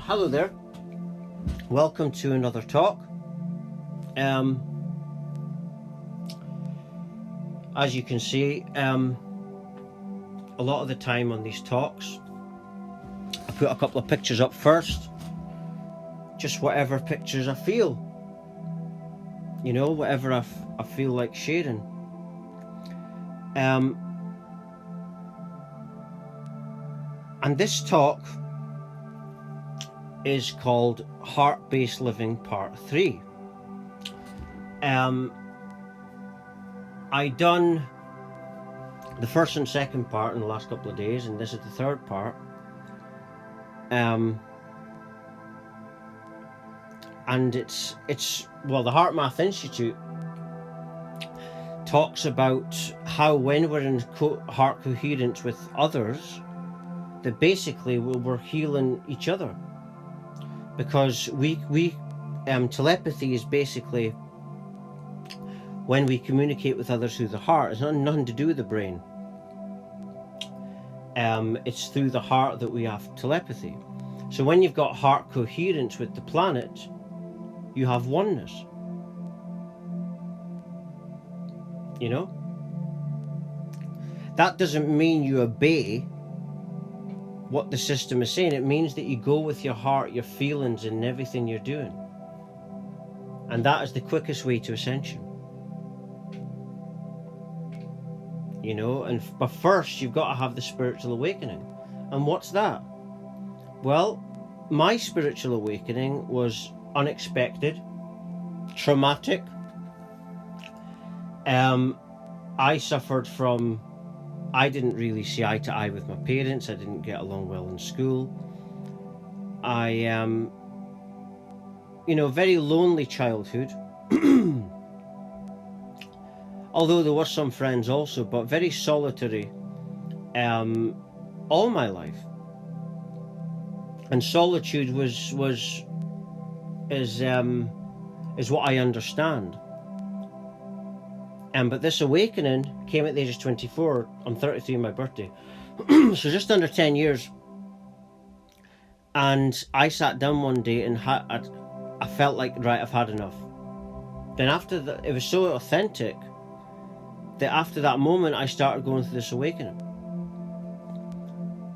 Hello there. Welcome to another talk. As you can see, a lot of the time on these talks, I put a couple of pictures up first. Just whatever pictures I feel. You know, whatever I feel like sharing. And this talk is called Heart-Based Living Part 3. I done the first and second part in the last couple of days, and this is the third part. And it's well, the HeartMath Institute talks about how when we're in heart coherence with others, that basically we're healing each other, because we telepathy is basically when we communicate with others through the heart. It's nothing to do with the brain. It's through the heart that we have telepathy. So when you've got heart coherence with the planet, you have oneness. You know? That doesn't mean you obey what the system is saying. It means that you go with your heart, your feelings, and everything you're doing. And that is the quickest way to ascension. You know, but first you've got to have the spiritual awakening. And what's that? Well, my spiritual awakening was unexpected, traumatic. I suffered from, I didn't really see eye to eye with my parents. I didn't get along well in school. Very lonely childhood. Although there were some friends also, but very solitary all my life. And solitude is what I understand. But this awakening came at the age of 24. I'm 33 on my birthday. So just under 10 years. And I sat down one day and I felt like, right, I've had enough. Then after that, it was so authentic that after that moment, I started going through this awakening.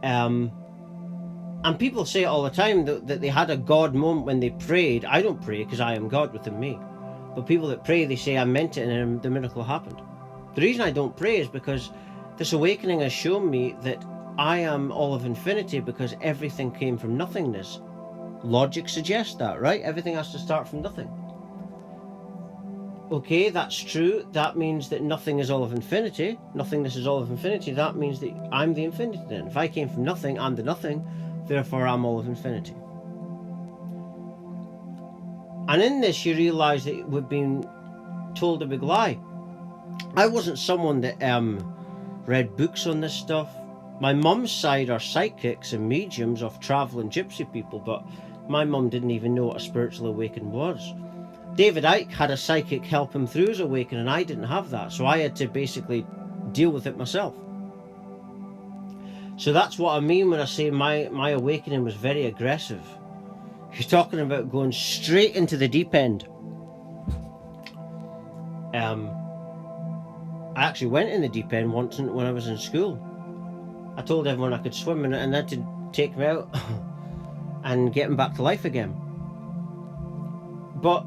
And people say it all the time that they had a God moment when they prayed. I don't pray because I am God within me. But people that pray, they say, I meant it, and then the miracle happened. The reason I don't pray is because this awakening has shown me that I am all of infinity, because everything came from nothingness. Logic suggests that, right? Everything has to start from nothing. Okay, that's true. That means that nothing is all of infinity. Nothingness is all of infinity. That means that I'm the infinity then. If I came from nothing, I'm the nothing. Therefore, I'm all of infinity. And in this, you realise that we've been told a big lie. I wasn't someone that read books on this stuff. My mum's side are psychics and mediums of travelling gypsy people, but my mum didn't even know what a spiritual awakening was. David Icke had a psychic help him through his awakening, and I didn't have that, so I had to basically deal with it myself. So that's what I mean when I say my awakening was very aggressive. You're talking about going straight into the deep end. I actually went in the deep end once when I was in school. I told everyone I could swim in it, and they had to take me out and get me back to life again. But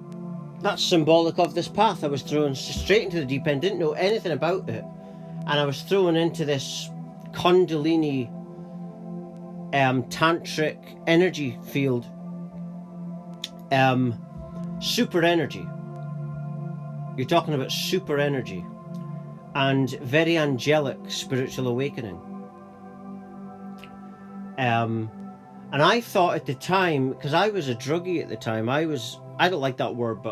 that's symbolic of this path. I was thrown straight into the deep end, didn't know anything about it, and I was thrown into this Kundalini tantric energy field, super energy. You're talking about super energy and very angelic spiritual awakening. And I thought at the time, because I was a druggie at the time, I don't like that word,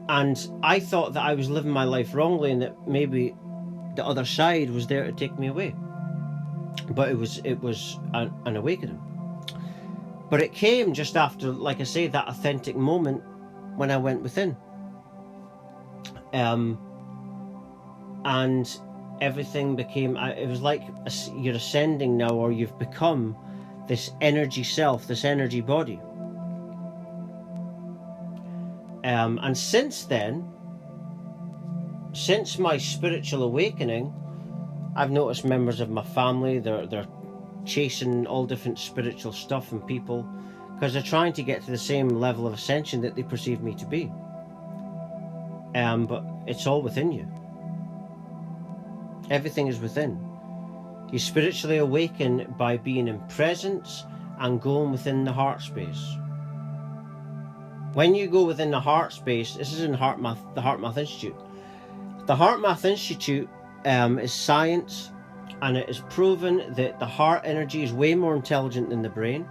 and I thought that I was living my life wrongly, and that maybe the other side was there to take me away. But it was an awakening. But it came just after, like I say, that authentic moment when I went within. And everything became, it was like you're ascending now, or you've become this energy self, this energy body. And since then, since my spiritual awakening, I've noticed members of my family, they're chasing all different spiritual stuff and people, because they're trying to get to the same level of ascension that they perceive me to be. But it's all within you. Everything is within. You spiritually awaken by being in presence and going within the heart space. When you go within the heart space, this is in the HeartMath Institute. The HeartMath Institute is science, and it is proven that the heart energy is way more intelligent than the brain,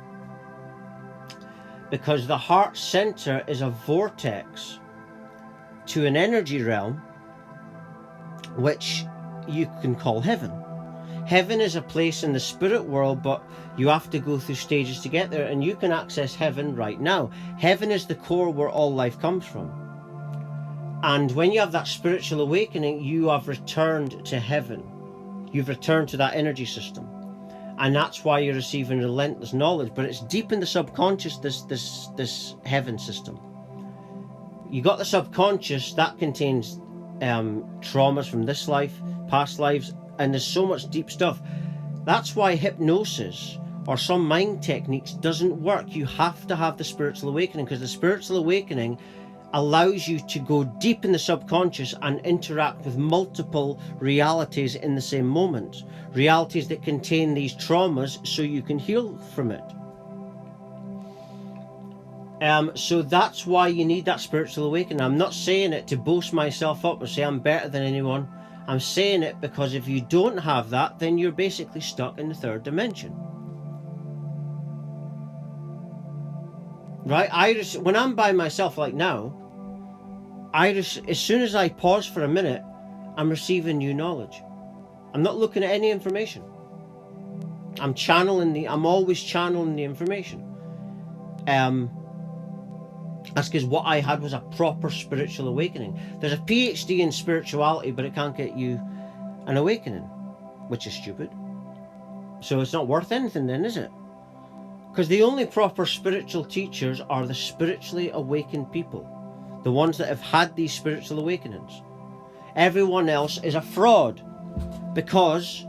because the heart center is a vortex to an energy realm which you can call heaven. Heaven is a place in the spirit world, but you have to go through stages to get there, and you can access heaven right now. Heaven is the core where all life comes from. And when you have that spiritual awakening, you have returned to heaven. You've returned to that energy system. And that's why you're receiving relentless knowledge. But it's deep in the subconscious, this heaven system. You got the subconscious, that contains traumas from this life, past lives, and there's so much deep stuff. That's why hypnosis or some mind techniques doesn't work. You have to have the spiritual awakening, because the spiritual awakening allows you to go deep in the subconscious and interact with multiple realities in the same moment. Realities that contain these traumas, so you can heal from it. So that's why you need that spiritual awakening. I'm not saying it to boast myself up or say I'm better than anyone. I'm saying it because if you don't have that, then you're basically stuck in the third dimension. Right? When I'm by myself like now, as soon as I pause for a minute, I'm receiving new knowledge. I'm not looking at any information. I'm always channeling the information. That's because what I had was a proper spiritual awakening. There's a PhD in spirituality, but it can't get you an awakening, which is stupid. So it's not worth anything then, is it? Because the only proper spiritual teachers are the spiritually awakened people, the ones that have had these spiritual awakenings. Everyone else is a fraud, because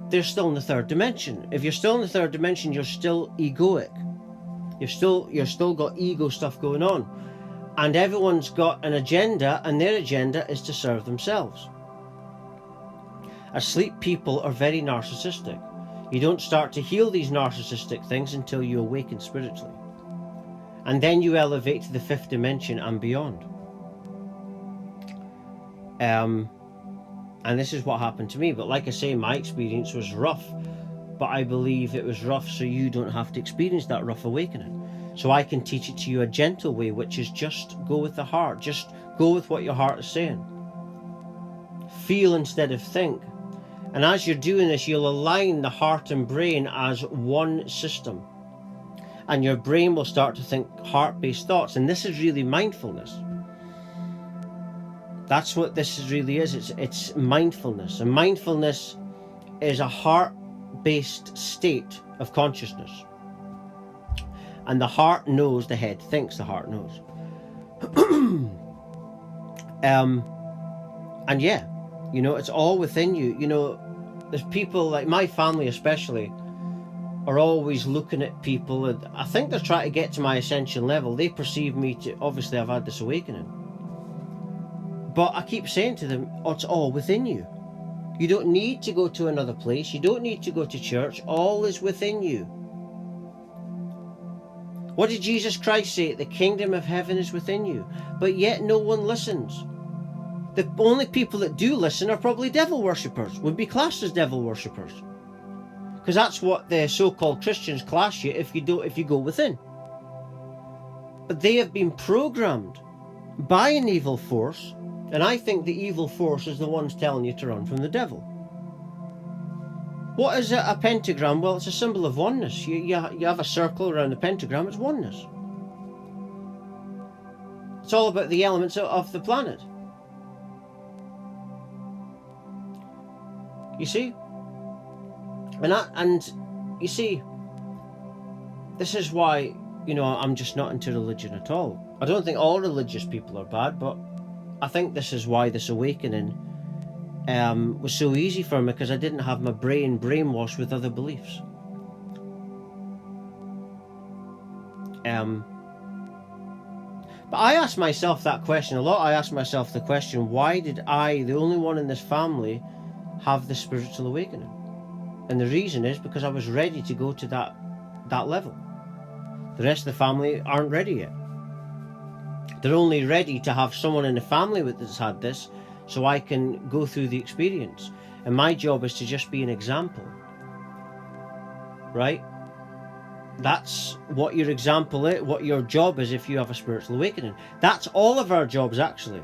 they're still in the third dimension. If you're still in the third dimension, you're still egoic. You're still got ego stuff going on, and everyone's got an agenda, and their agenda is to serve themselves. Asleep people are very narcissistic. You don't start to heal these narcissistic things until you awaken spiritually, and then you elevate to the fifth dimension and beyond. And this is what happened to me. But like I say, my experience was rough. But I believe it was rough so you don't have to experience that rough awakening. So I can teach it to you a gentle way, which is just go with the heart. Just go with what your heart is saying. Feel instead of think. And as you're doing this, you'll align the heart and brain as one system. And your brain will start to think heart-based thoughts. And this is really mindfulness. That's what this really is. It's mindfulness. And mindfulness is a heart-based state of consciousness. And the heart knows, the head thinks, the heart knows. And yeah, you know, it's all within you. You know, there's people like my family especially are always looking at people, and I think they're trying to get to my ascension level. They perceive me to, obviously I've had this awakening. But I keep saying to them, oh, it's all within you. You don't need to go to another place. You don't need to go to church. All is within you. What did Jesus Christ say? The kingdom of heaven is within you. But yet no one listens. The only people that do listen are probably devil worshippers, would be classed as devil worshippers. Because that's what the so-called Christians class you if you go within. But they have been programmed by an evil force, and I think the evil force is the ones telling you to run from the devil. What is a pentagram? Well, it's a symbol of oneness. You have a circle around the pentagram, it's oneness. It's all about the elements of the planet. You see? And you see, this is why, I'm just not into religion at all. I don't think all religious people are bad, but I think this is why this awakening was so easy for me, because I didn't have my brain brainwashed with other beliefs. But I ask myself that question a lot. I ask myself the question, why did I, the only one in this family, have the spiritual awakening? And the reason is because I was ready to go to that level. The rest of the family aren't ready yet. They're only ready to have someone in the family that's had this, so I can go through the experience. And my job is to just be an example. Right? That's what your example is, what your job is if you have a spiritual awakening. That's all of our jobs, actually.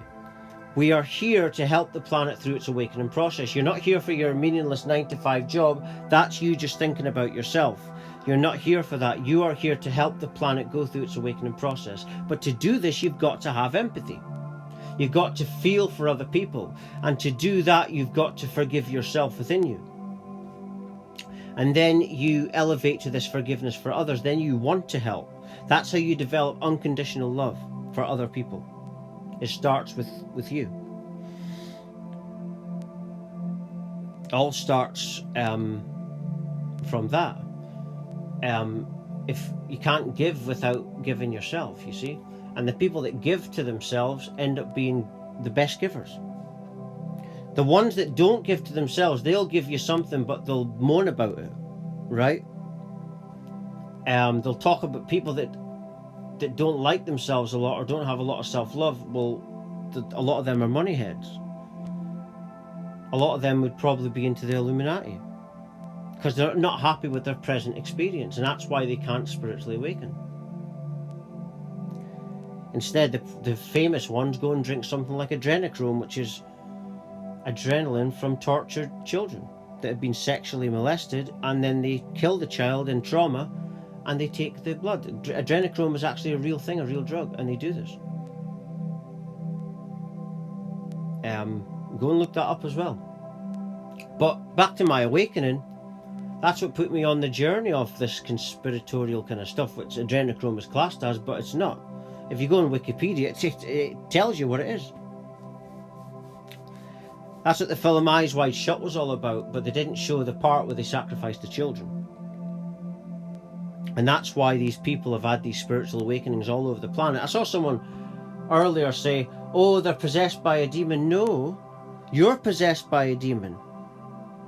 We are here to help the planet through its awakening process. You're not here for your meaningless 9-to-5 job. That's you just thinking about yourself. You're not here for that. You are here to help the planet go through its awakening process. But to do this, you've got to have empathy. You've got to feel for other people. And to do that, you've got to forgive yourself within you. And then you elevate to this forgiveness for others. Then you want to help. That's how you develop unconditional love for other people. It starts with you. All starts from that. If you can't give without giving yourself, you see. And the people that give to themselves end up being the best givers. The ones that don't give to themselves, they'll give you something, but they'll moan about it, right? They'll talk about people that don't like themselves a lot or don't have a lot of self-love. Well, a lot of them are money heads. A lot of them would probably be into the Illuminati because they're not happy with their present experience, and that's why they can't spiritually awaken. Instead, the famous ones go and drink something like adrenochrome, which is adrenaline from tortured children that have been sexually molested, and then they kill the child in trauma and they take the blood. Adrenochrome is actually a real thing, a real drug, and they do this. Go and look that up as well. But back to my awakening, that's what put me on the journey of this conspiratorial kind of stuff, which adrenochrome is classed as, but it's not. If you go on Wikipedia, it tells you what it is. That's what the film Eyes Wide Shut was all about, but they didn't show the part where they sacrificed the children. And that's why these people have had these spiritual awakenings all over the planet. I saw someone earlier say, oh, they're possessed by a demon. No, you're possessed by a demon.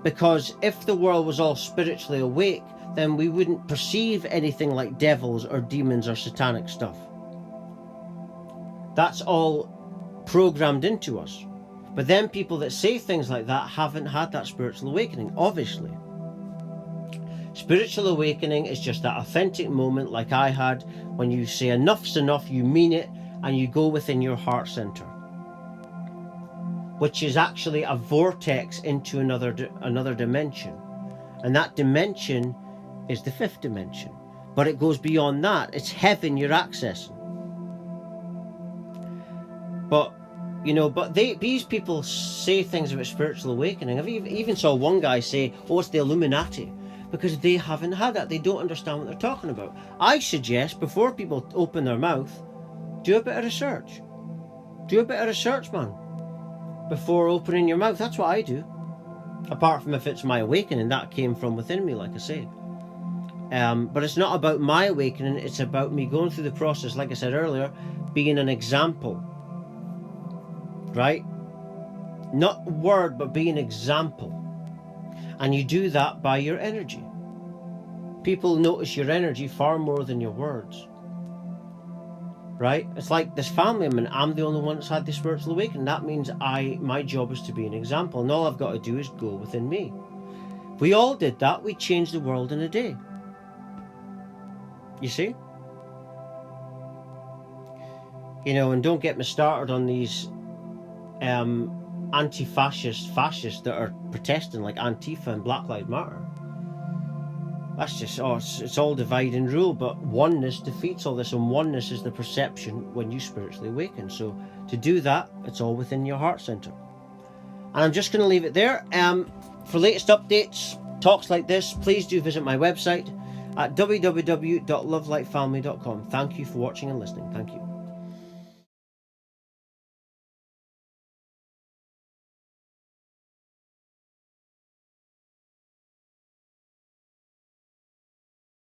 Because if the world was all spiritually awake, then we wouldn't perceive anything like devils or demons or satanic stuff. That's all programmed into us. But then people that say things like that haven't had that spiritual awakening, obviously. Spiritual awakening is just that authentic moment like I had when you say enough's enough, you mean it, and you go within your heart center, which is actually a vortex into another dimension. And that dimension is the fifth dimension. But it goes beyond that. It's heaven you're accessing. But these people say things about spiritual awakening. I've even saw one guy say, oh, it's the Illuminati, because they haven't had that. They don't understand what they're talking about. I suggest before people open their mouth, do a bit of research. Do a bit of research, man, before opening your mouth. That's what I do. Apart from if it's my awakening, that came from within me, like I say. But it's not about my awakening. It's about me going through the process, like I said earlier, being an example. Right? Not word, but be an example. And you do that by your energy. People notice your energy far more than your words. Right? It's like this family. I'm the only one that's had the spiritual awakening. That means my job is to be an example. And all I've got to do is go within me. If we all did that, we'd change the world in a day. You see? And don't get me started on these fascists that are protesting like Antifa and Black Lives Matter. That's just, it's all divide and rule, but oneness defeats all this, and oneness is the perception when you spiritually awaken. So to do that, it's all within your heart center. And I'm just going to leave it there. For latest updates, talks like this, please do visit my website at www.lovelightfamily.com. Thank you for watching and listening. Thank you.